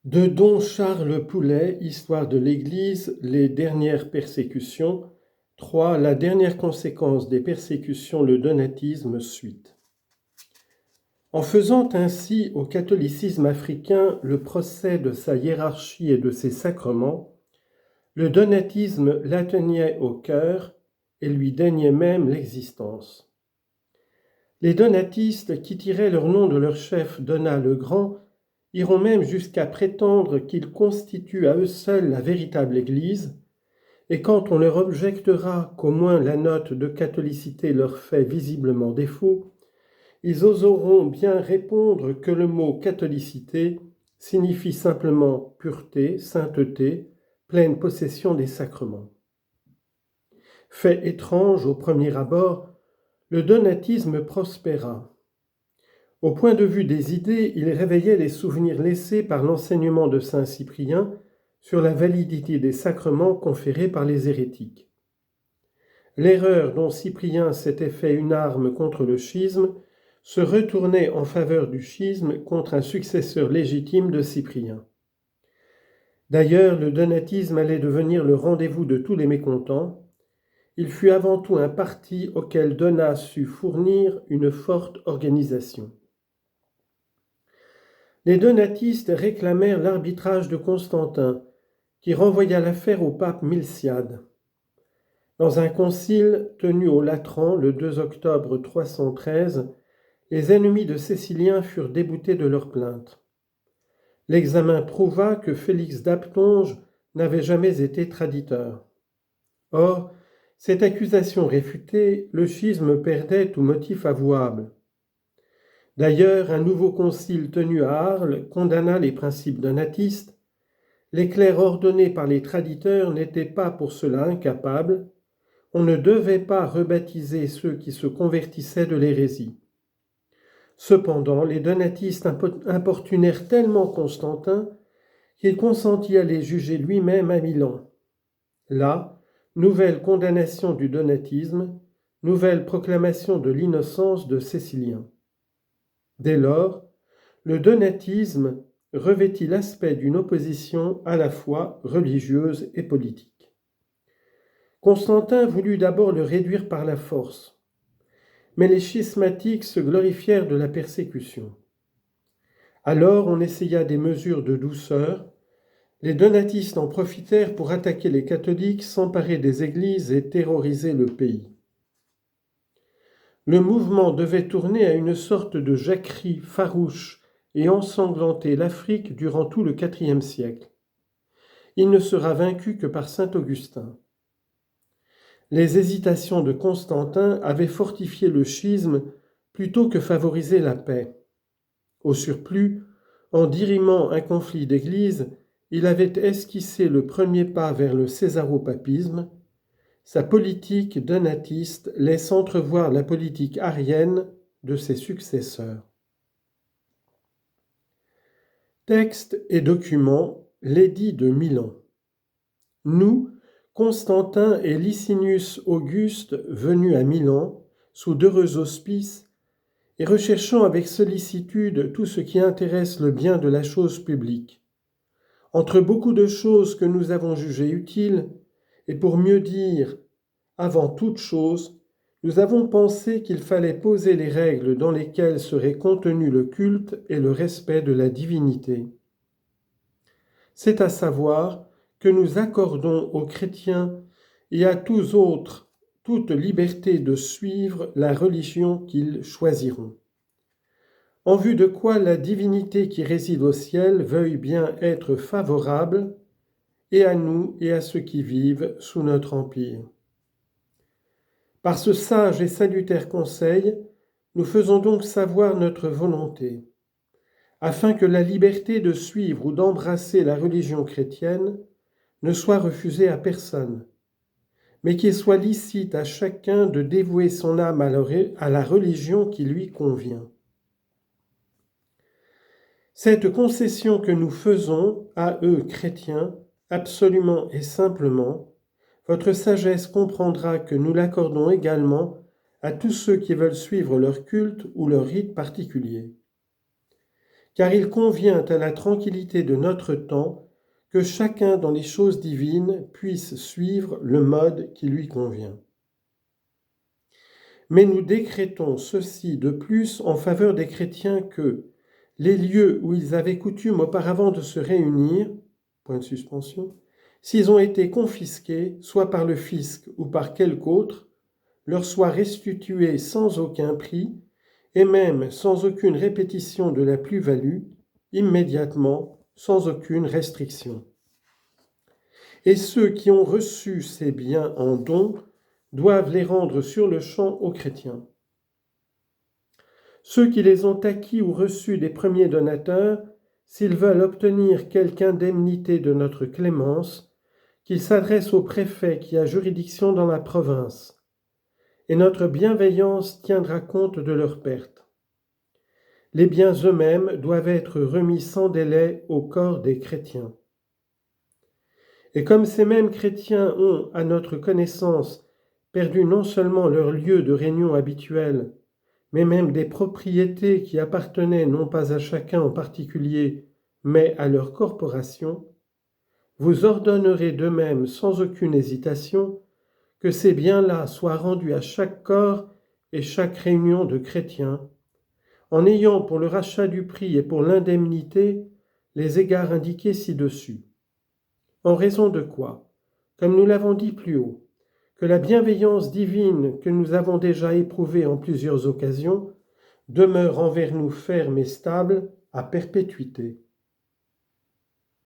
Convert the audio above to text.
De Don Charles Poulet, Histoire de l'Église, les dernières persécutions. 3. La dernière conséquence des persécutions, le donatisme, suite. En faisant ainsi au catholicisme africain le procès de sa hiérarchie et de ses sacrements, le donatisme l'atteignait au cœur et lui daignait même l'existence. Les donatistes, qui tiraient leur nom de leur chef Donat le Grand, iront même jusqu'à prétendre qu'ils constituent à eux seuls la véritable Église, et quand on leur objectera qu'au moins la note de catholicité leur fait visiblement défaut, ils oseront bien répondre que le mot catholicité signifie simplement pureté, sainteté, pleine possession des sacrements. Fait étrange au premier abord, le donatisme prospéra. Au point de vue des idées, il réveillait les souvenirs laissés par l'enseignement de saint Cyprien sur la validité des sacrements conférés par les hérétiques. L'erreur dont Cyprien s'était fait une arme contre le schisme se retournait en faveur du schisme contre un successeur légitime de Cyprien. D'ailleurs, le donatisme allait devenir le rendez-vous de tous les mécontents. Il fut avant tout un parti auquel Donat sut fournir une forte organisation. Les donatistes réclamèrent l'arbitrage de Constantin, qui renvoya l'affaire au pape Milciade. Dans un concile tenu au Latran le 2 octobre 313, les ennemis de Cécilien furent déboutés de leur plainte. L'examen prouva que Félix d'Aptonge n'avait jamais été traditeur. Or, cette accusation réfutée, le schisme perdait tout motif avouable. D'ailleurs, un nouveau concile tenu à Arles condamna les principes donatistes. Les clercs ordonnés par les traditeurs n'étaient pas pour cela incapables. On ne devait pas rebaptiser ceux qui se convertissaient de l'hérésie. Cependant, les donatistes importunèrent tellement Constantin qu'il consentit à les juger lui-même à Milan. Là, nouvelle condamnation du donatisme, nouvelle proclamation de l'innocence de Cécilien. Dès lors, le donatisme revêtit l'aspect d'une opposition à la fois religieuse et politique. Constantin voulut d'abord le réduire par la force, mais les schismatiques se glorifièrent de la persécution. Alors on essaya des mesures de douceur. Les donatistes en profitèrent pour attaquer les catholiques, s'emparer des églises et terroriser le pays. Le mouvement devait tourner à une sorte de jacquerie farouche et ensanglanter l'Afrique durant tout le IVe siècle. Il ne sera vaincu que par saint Augustin. Les hésitations de Constantin avaient fortifié le schisme plutôt que favorisé la paix. Au surplus, en dirimant un conflit d'église, il avait esquissé le premier pas vers le césaropapisme. Sa politique donatiste laisse entrevoir la politique arienne de ses successeurs. Texte et documents, l'édit de Milan. Nous, Constantin et Licinius Auguste, venus à Milan, sous d'heureux auspices, et recherchant avec sollicitude tout ce qui intéresse le bien de la chose publique. Entre beaucoup de choses que nous avons jugées utiles, et pour mieux dire, avant toute chose, nous avons pensé qu'il fallait poser les règles dans lesquelles serait contenu le culte et le respect de la divinité. C'est à savoir que nous accordons aux chrétiens et à tous autres toute liberté de suivre la religion qu'ils choisiront. En vue de quoi la divinité qui réside au ciel veuille bien être favorable, et à nous et à ceux qui vivent sous notre empire. Par ce sage et salutaire conseil, nous faisons donc savoir notre volonté, afin que la liberté de suivre ou d'embrasser la religion chrétienne ne soit refusée à personne, mais qu'il soit licite à chacun de dévouer son âme à la religion qui lui convient. Cette concession que nous faisons à eux, chrétiens, absolument et simplement, votre sagesse comprendra que nous l'accordons également à tous ceux qui veulent suivre leur culte ou leur rite particulier. car il convient à la tranquillité de notre temps que chacun dans les choses divines puisse suivre le mode qui lui convient. Mais nous décrétons ceci de plus en faveur des chrétiens que les lieux où ils avaient coutume auparavant de se réunir, point de suspension, s'ils ont été confisqués, soit par le fisc ou par quelque autre, leur soient restitués sans aucun prix, et même sans aucune répétition de la plus-value, immédiatement, sans aucune restriction. Et ceux qui ont reçu ces biens en don doivent les rendre sur-le-champ aux chrétiens. Ceux qui les ont acquis ou reçus des premiers donateurs, s'ils veulent obtenir quelque indemnité de notre clémence, qu'ils s'adressent au préfet qui a juridiction dans la province, et notre bienveillance tiendra compte de leur perte. Les biens eux-mêmes doivent être remis sans délai au corps des chrétiens. Et comme ces mêmes chrétiens ont, à notre connaissance, perdu non seulement leur lieu de réunion habituel, mais même des propriétés qui appartenaient non pas à chacun en particulier, mais à leur corporation, vous ordonnerez de même sans aucune hésitation que ces biens-là soient rendus à chaque corps et chaque réunion de chrétiens, en ayant pour le rachat du prix et pour l'indemnité les égards indiqués ci-dessus. En raison de quoi, comme nous l'avons dit plus haut, que la bienveillance divine que nous avons déjà éprouvée en plusieurs occasions demeure envers nous ferme et stable à perpétuité.